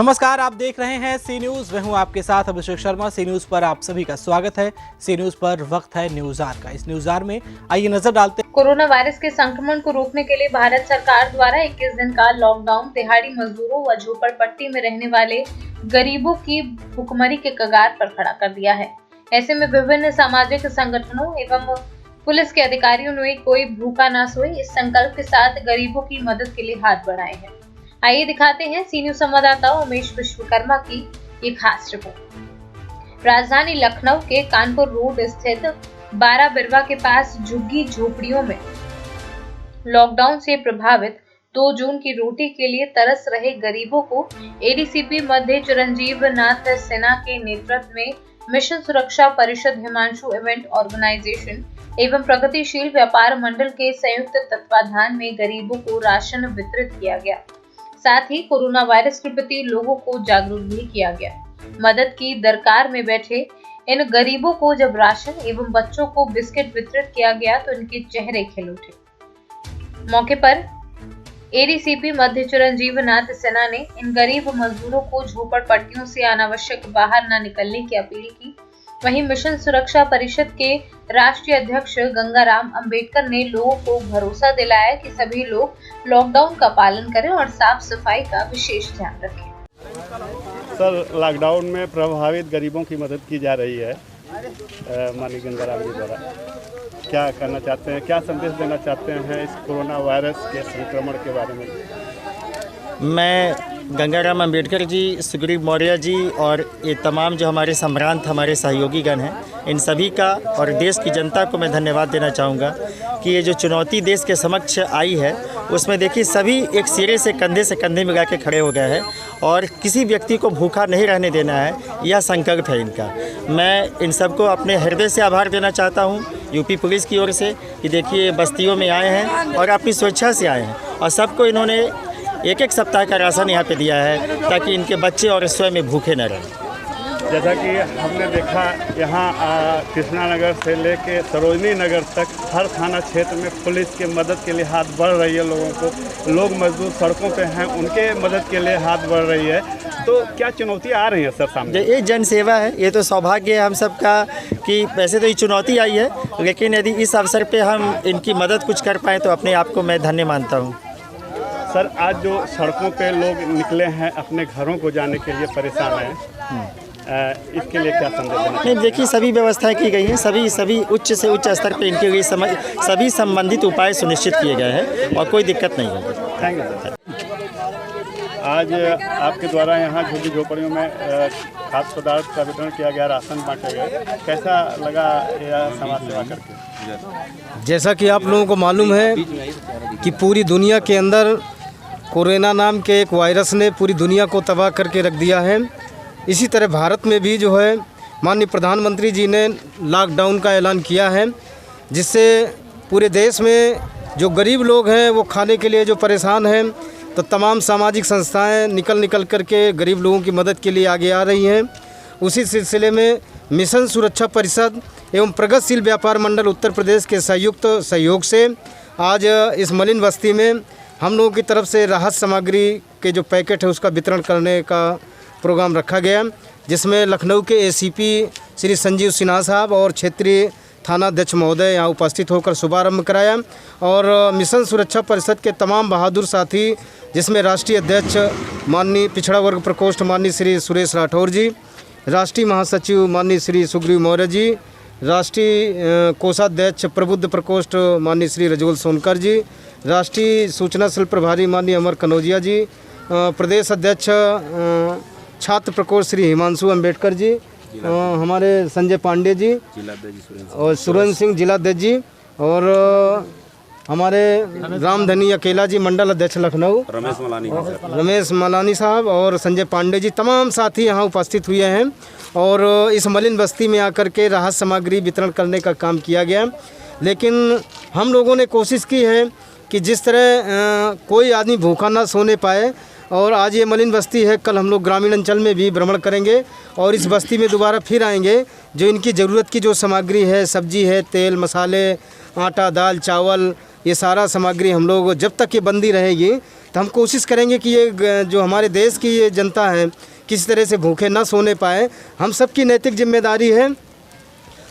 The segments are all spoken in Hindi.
नमस्कार, आप देख रहे हैं सी न्यूज। मैं हूं आपके साथ अभिषेक शर्मा। सी न्यूज पर आप सभी का स्वागत है। सी न्यूज पर वक्त है न्यूज आर का। इस न्यूज आर में आइए नजर डालते हैं। कोरोना वायरस के संक्रमण को रोकने के लिए भारत सरकार द्वारा 21 दिन का लॉकडाउन दिहाड़ी मजदूरों व झोपड़पट्टी में रहने वाले गरीबों की भुखमरी के कगार पर खड़ा कर दिया है। ऐसे में विभिन्न सामाजिक संगठनों एवं पुलिस के अधिकारियों ने कोई भूखा न सोए इस संकल्प के साथ गरीबों की मदद के लिए हाथ बढ़ाए हैं। आइए दिखाते हैं सी न्यूज संवाददाता उमेश विश्वकर्मा की एक खास रिपोर्ट। राजधानी लखनऊ के कानपुर रोड स्थित 12 बिरवा के पास झुग्गी झोपड़ियों में लॉकडाउन से प्रभावित 2 जून की रोटी के लिए तरस रहे गरीबों को एडीसीपी मध्य चिरंजीव नाथ सिन्हा के नेतृत्व में मिशन सुरक्षा परिषद हिमांशु इवेंट ऑर्गेनाइजेशन एवं प्रगतिशील व्यापार मंडल के संयुक्त तत्वाधान में गरीबों को राशन वितरित किया गया। साथ ही कोरोना वायरस के प्रति लोगों को जागरूक भी किया गया। मदद की दरकार में बैठे इन गरीबों को जब राशन एवं बच्चों को बिस्किट वितरित किया गया तो इनके चेहरे खिल उठे। मौके पर एडीसीपी मध्य चिरंजीव नाथ सिन्हा ने इन गरीब मजदूरों को झोपड़पट्टियों से अनावश्यक बाहर न निकलने की अपील की। वहीं मिशन सुरक्षा परिषद के राष्ट्रीय अध्यक्ष गंगाराम अंबेडकर ने लोगों को भरोसा दिलाया कि सभी लोग लॉकडाउन का पालन करें और साफ सफाई का विशेष ध्यान रखें। सर, लॉकडाउन में प्रभावित गरीबों की मदद की जा रही है माननीय गंगाराम जी द्वारा। क्या करना चाहते हैं, क्या संदेश देना चाहते हैं इस कोरोना वायरस के संक्रमण के बारे में? मैं गंगाराम अंबेडकर जी, सुग्रीव मौर्य जी और ये तमाम जो हमारे सम्रांत हमारे सहयोगीगण हैं, इन सभी का और देश की जनता को मैं धन्यवाद देना चाहूँगा कि ये जो चुनौती देश के समक्ष आई है उसमें देखिए सभी एक सिरे से कंधे मिला के खड़े हो गए हैं और किसी व्यक्ति को भूखा नहीं रहने देना है, यह संकल्प है इनका। मैं इन सबको अपने हृदय से आभार देना चाहता हूँ यूपी पुलिस की ओर से कि देखिए बस्तियों में आए हैं और अपनी स्वेच्छा से आए हैं और सबको इन्होंने एक सप्ताह का राशन यहाँ पे दिया है ताकि इनके बच्चे और स्वयं में भूखे न रहें। जैसा कि हमने देखा यहाँ कृष्णा नगर से लेके सरोजनी नगर तक हर थाना क्षेत्र में पुलिस के मदद के लिए हाथ बढ़ रही है। लोगों को, लोग मजदूर सड़कों पे हैं, उनके मदद के लिए हाथ बढ़ रही है। तो क्या चुनौतियाँ आ रही हैं सर सामने? ये जन सेवा है, ये तो सौभाग्य है हम सबका कि वैसे तो ये चुनौती आई है, लेकिन यदि इस अवसर पर हम इनकी मदद कुछ कर पाएँ तो अपने आप को मैं धन्य मानता हूँ। सर, आज जो सड़कों पे लोग निकले हैं अपने घरों को जाने के लिए परेशान हैं, इसके लिए क्या संदेश देना? नहीं, देखिए सभी व्यवस्थाएं की गई हैं, सभी उच्च से उच्च स्तर पे इनके लिए सभी संबंधित उपाय सुनिश्चित किए गए हैं और कोई दिक्कत नहीं होगी। Thank you sir. आज आपके द्वारा यहाँ झुग्गी झोपड़ियों में खाद्य पदार्थ का वितरण किया गया, राशन बांटे गए, कैसा लगा यह समाज सेवा करके? जैसा कि आप लोगों को मालूम है कि पूरी दुनिया के अंदर कोरोना नाम के एक वायरस ने पूरी दुनिया को तबाह करके रख दिया है। इसी तरह भारत में भी जो है माननीय प्रधानमंत्री जी ने लॉकडाउन का ऐलान किया है, जिससे पूरे देश में जो गरीब लोग हैं वो खाने के लिए जो परेशान हैं, तो तमाम सामाजिक संस्थाएं निकल करके गरीब लोगों की मदद के लिए आगे आ रही हैं। उसी सिलसिले में मिशन सुरक्षा परिषद एवं प्रगतिशील व्यापार मंडल उत्तर प्रदेश के संयुक्त सहयोग से आज इस मलिन बस्ती में हम लोगों की तरफ से राहत सामग्री के जो पैकेट है उसका वितरण करने का प्रोग्राम रखा गया, जिसमें लखनऊ के एसीपी श्री संजीव सिन्हा साहब और क्षेत्रीय थाना अध्यक्ष महोदय यहाँ उपस्थित होकर शुभारंभ कराया। और मिशन सुरक्षा परिषद के तमाम बहादुर साथी, जिसमें राष्ट्रीय अध्यक्ष माननीय पिछड़ा वर्ग प्रकोष्ठ माननीय श्री सुरेश राठौर जी, राष्ट्रीय महासचिव माननीय श्री सुग्रीव मौर्य जी, राष्ट्रीय कोषाध्यक्ष प्रबुद्ध प्रकोष्ठ माननीय श्री रजवल सोनकर जी, राष्ट्रीय सूचना शिल्प प्रभारी माननीय अमर कनौजिया जी, प्रदेश अध्यक्ष छात्र प्रकोष्ठ श्री हिमांशु अंबेडकर जी, हमारे संजय पांडे जी और सुरेंद्र सिंह जिलाध्यक्ष जी, और हमारे रामधनी अकेला जी मंडल अध्यक्ष लखनऊ रमेश मलानी साहब और संजय पांडे जी, तमाम साथी यहाँ उपस्थित हुए हैं और इस मलिन बस्ती में आकर के राहत सामग्री वितरण करने का काम किया गया। लेकिन हम लोगों ने कोशिश की है कि जिस तरह कोई आदमी भूखा ना सोने पाए, और आज ये मलिन बस्ती है, कल हम लोग ग्रामीण अंचल में भी भ्रमण करेंगे और इस बस्ती में दोबारा फिर आएंगे। जो इनकी ज़रूरत की जो सामग्री है, सब्जी है, तेल मसाले, आटा दाल चावल, ये सारा सामग्री हम लोग जब तक ये बंदी रहेगी तो हम कोशिश करेंगे कि ये जो हमारे देश की ये जनता है किसी तरह से भूखे ना सोने पाए। हम सबकी नैतिक जिम्मेदारी है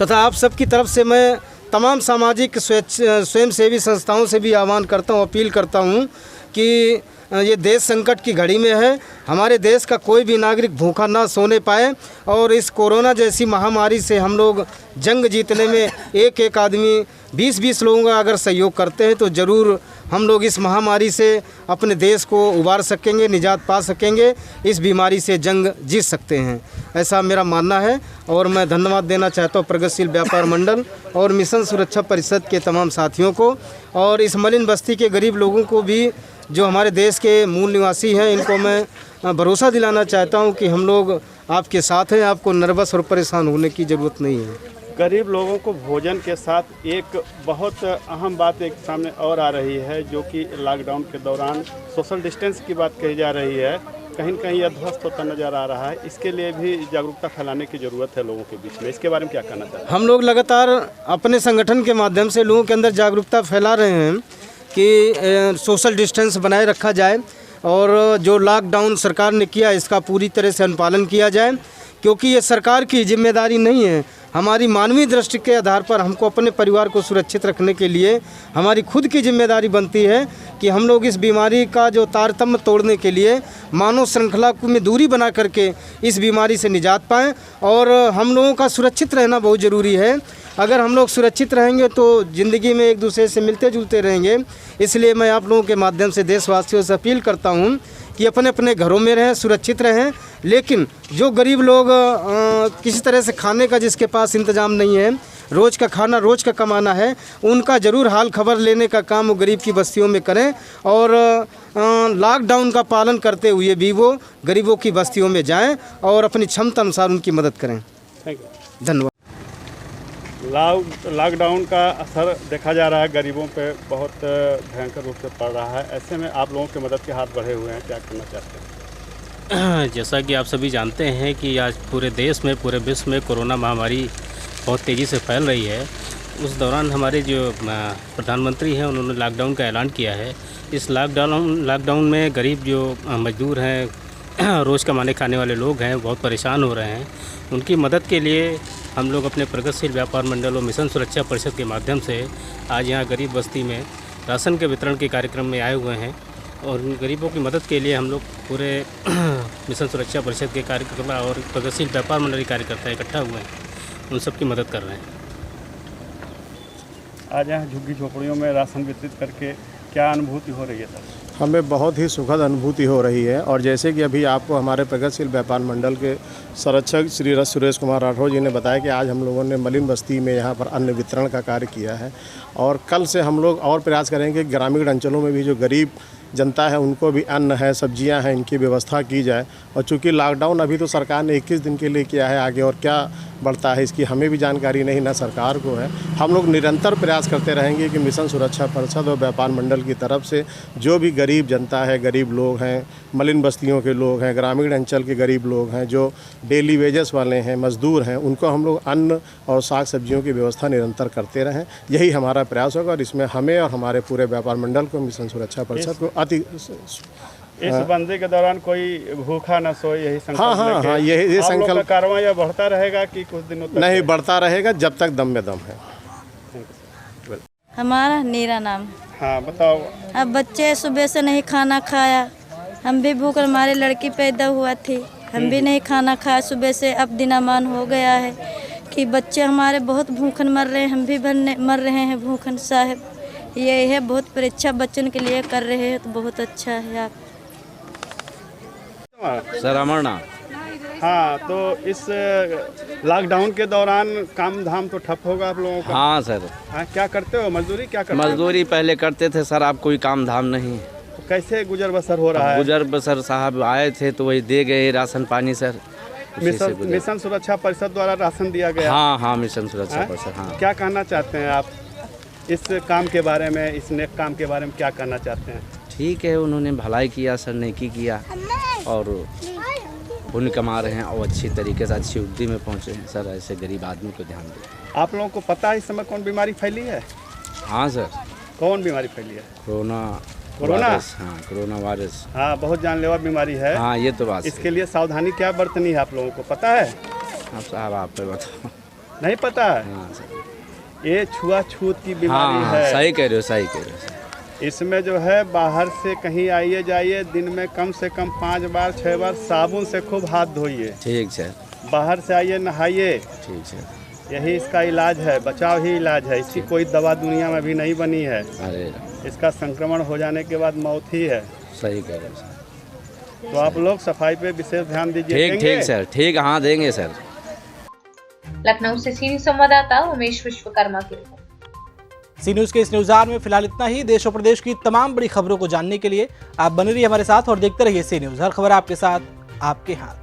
तथा आप सबकी तरफ से मैं तमाम सामाजिक स्वयंसेवी संस्थाओं से भी आह्वान करता हूँ, अपील करता हूँ कि ये देश संकट की घड़ी में है, हमारे देश का कोई भी नागरिक भूखा ना सोने पाए और इस कोरोना जैसी महामारी से हम लोग जंग जीतने में एक एक आदमी 20-20 लोगों का अगर सहयोग करते हैं तो ज़रूर हम लोग इस महामारी से अपने देश को उबार सकेंगे, निजात पा सकेंगे, इस बीमारी से जंग जीत सकते हैं, ऐसा मेरा मानना है। और मैं धन्यवाद देना चाहता हूँ प्रगतिशील व्यापार मंडल और मिशन सुरक्षा परिषद के तमाम साथियों को और इस मलिन बस्ती के गरीब लोगों को भी जो हमारे देश के मूल निवासी हैं। इनको मैं भरोसा दिलाना चाहता हूँ कि हम लोग आपके साथ हैं, आपको नर्वस और परेशान होने की ज़रूरत नहीं है। गरीब लोगों को भोजन के साथ एक बहुत अहम बात एक सामने और आ रही है, जो कि लॉकडाउन के दौरान सोशल डिस्टेंस की बात कही जा रही है, कहीं न कहीं यह ध्वस्त होता नज़र आ रहा है। इसके लिए भी जागरूकता फैलाने की ज़रूरत है लोगों के बीच में। इसके बारे में क्या कहना चाहते हैं? हम लोग लगातार अपने संगठन के माध्यम से लोगों के अंदर जागरूकता फैला रहे हैं कि सोशल डिस्टेंस बनाए रखा जाए और जो लॉकडाउन सरकार ने किया इसका पूरी तरह से अनुपालन किया जाए, क्योंकि ये सरकार की जिम्मेदारी नहीं है। हमारी मानवीय दृष्टि के आधार पर हमको अपने परिवार को सुरक्षित रखने के लिए हमारी खुद की जिम्मेदारी बनती है कि हम लोग इस बीमारी का जो तारतम्य तोड़ने के लिए मानव श्रृंखला में दूरी बना करके इस बीमारी से निजात पाएँ और हम लोगों का सुरक्षित रहना बहुत ज़रूरी है। अगर हम लोग सुरक्षित रहेंगे तो ज़िंदगी में एक दूसरे से मिलते जुलते रहेंगे। इसलिए मैं आप लोगों के माध्यम से देशवासियों से अपील करता हूं कि अपने अपने घरों में रहें, सुरक्षित रहें, लेकिन जो गरीब लोग किसी तरह से खाने का जिसके पास इंतज़ाम नहीं है, रोज़ का खाना रोज़ का कमाना है, उनका ज़रूर हाल खबर लेने का काम वो गरीब की बस्तियों में करें और लॉकडाउन का पालन करते हुए भी वो गरीबों की बस्तियों में जाएँ और अपनी क्षमता अनुसार उनकी मदद करें। Thank you. धन्यवाद। लॉकडाउन का असर देखा जा रहा है, गरीबों पे बहुत भयंकर रूप से पड़ रहा है। ऐसे में आप लोगों की मदद के हाथ बढ़े हुए हैं, क्या करना चाहते हैं? जैसा कि आप सभी जानते हैं कि आज पूरे देश में, पूरे विश्व में कोरोना महामारी बहुत तेज़ी से फैल रही है। उस दौरान हमारे जो प्रधानमंत्री हैं उन्होंने लॉकडाउन का ऐलान किया है। इस लॉकडाउन में गरीब जो मजदूर हैं, रोज़ कमाने खाने वाले लोग हैं, बहुत परेशान हो रहे हैं। उनकी मदद के लिए हम लोग अपने प्रगतिशील व्यापार मंडल और मिशन सुरक्षा परिषद के माध्यम से आज यहाँ गरीब बस्ती में राशन के वितरण के कार्यक्रम में आए हुए हैं और उन गरीबों की मदद के लिए हम लोग पूरे मिशन सुरक्षा परिषद के कार्यकर्ता और प्रगतिशील व्यापार मंडल के कार्यकर्ता इकट्ठा हुए हैं, उन सब की मदद कर रहे हैं। आज यहाँ झुग्गी झोपड़ियों में राशन वितरित करके क्या अनुभूति हो रही है सर? हमें बहुत ही सुखद अनुभूति हो रही है और जैसे कि अभी आपको हमारे प्रगतिशील व्यापार मंडल के संरक्षक श्री सुरेश कुमार राठौर जी ने बताया कि आज हम लोगों ने मलिन बस्ती में यहाँ पर अन्न वितरण का कार्य किया है और कल से हम लोग और प्रयास करेंगे ग्रामीण अंचलों में भी जो गरीब जनता है उनको भी अन्न है, सब्जियां हैं, इनकी व्यवस्था की जाए। और चूंकि लॉकडाउन अभी तो सरकार ने 21 दिन के लिए किया है, आगे और क्या बढ़ता है इसकी हमें भी जानकारी नहीं, ना सरकार को है। हम लोग निरंतर प्रयास करते रहेंगे कि मिशन सुरक्षा परिषद और व्यापार मंडल की तरफ से जो भी गरीब जनता है, गरीब लोग हैं, मलिन बस्तियों के लोग हैं, ग्रामीण अंचल के गरीब लोग हैं, जो डेली वेजेस वाले हैं, मजदूर हैं, उनको हम लोग अन्न और साग सब्जियों की व्यवस्था निरंतर करते रहें। यही हमारा प्रयास होगा और इसमें हमें और हमारे पूरे व्यापार मंडल को, मिशन सुरक्षा परिषद को इस बंदी के दौरान कोई भूखा न सोए, यही संकल्प हाँ, यही संकल्प। कार्रवाई यह बढ़ता रहेगा कि कुछ दिनों तक? नहीं, बढ़ता रहेगा जब तक दम में दम है। हमारा नीरा नाम। हाँ बताओ। अब बच्चे सुबह से नहीं खाना खाया, हम भी भूख, हमारी लड़की पैदा हुआ थी, हम भी नहीं खाना खाया सुबह से। अब दिनामान हो गया है कि बच्चे हमारे बहुत भूखन मर रहे हैं, हम भी मर रहे हैं भूखन। साहब ये है, बहुत परीक्षा बच्चों के लिए कर रहे हैं तो बहुत अच्छा है। आप सर अमरना। हाँ, तो इस लॉकडाउन के दौरान काम धाम तो ठप होगा आप लोगों का? हाँ सर। हाँ, क्या करते हो? मजदूरी क्या करते हो? मजदूरी पहले करते थे सर, अब कोई काम धाम नहीं। तो कैसे गुजर बसर हो रहा है? गुजर बसर साहब आए थे तो वही दे गए राशन पानी सर। मिशन सुरक्षा परिषद द्वारा राशन दिया गया? हाँ, मिशन सुरक्षा परिषद। हाँ, क्या कहना चाहते हैं आप इस काम के बारे में, इस नेक काम के बारे में क्या कहना चाहते हैं? ठीक है, उन्होंने भलाई किया सर, नेकी किया और पुण्य कमा रहे हैं और अच्छी तरीके से अच्छी उद्दी में पहुँचे हैं सर। ऐसे गरीब आदमी को ध्यान दें। आप लोगों को पता है इस समय कौन बीमारी फैली है? हाँ सर। कौन बीमारी फैली है? Corona corona? वायरस, हाँ कोरोना वायरस। हाँ, बहुत जानलेवा बीमारी है। हाँ ये तो बात इसके लिए सावधानी क्या बरतनी है आप लोगों को पता है? अब साहब आप पे बताओ। नहीं पता है? हाँ सर। ये छुआछूत की बीमारी हाँ है। सही कह रहे हो, सही कह रहे हो सर। इसमें जो है बाहर से कहीं आइए जाइए, दिन में कम से कम 5 बार 6 बार साबुन से खूब हाथ धोइए। ठीक सर। बाहर से आइए नहाइए। ठीक सर। यही इसका इलाज है, बचाव ही इलाज है। इसकी कोई दवा दुनिया में भी नहीं बनी है। अरे इसका संक्रमण हो जाने के बाद मौत ही है। सही कह रहे हो सर। तो आप लोग सफाई पे विशेष ध्यान दीजिए। ठीक देंगे? ठीक सर, ठीक, हाँ देंगे सर। लखनऊ से सीनियर संवाददाता उमेश विश्वकर्मा की रिपोर्ट। सी न्यूज के इस न्यूज आवर में फिलहाल इतना ही। देश और प्रदेश की तमाम बड़ी खबरों को जानने के लिए आप बने रहिए हमारे साथ और देखते रहिए सी न्यूज। हर खबर आपके साथ, आपके हाथ।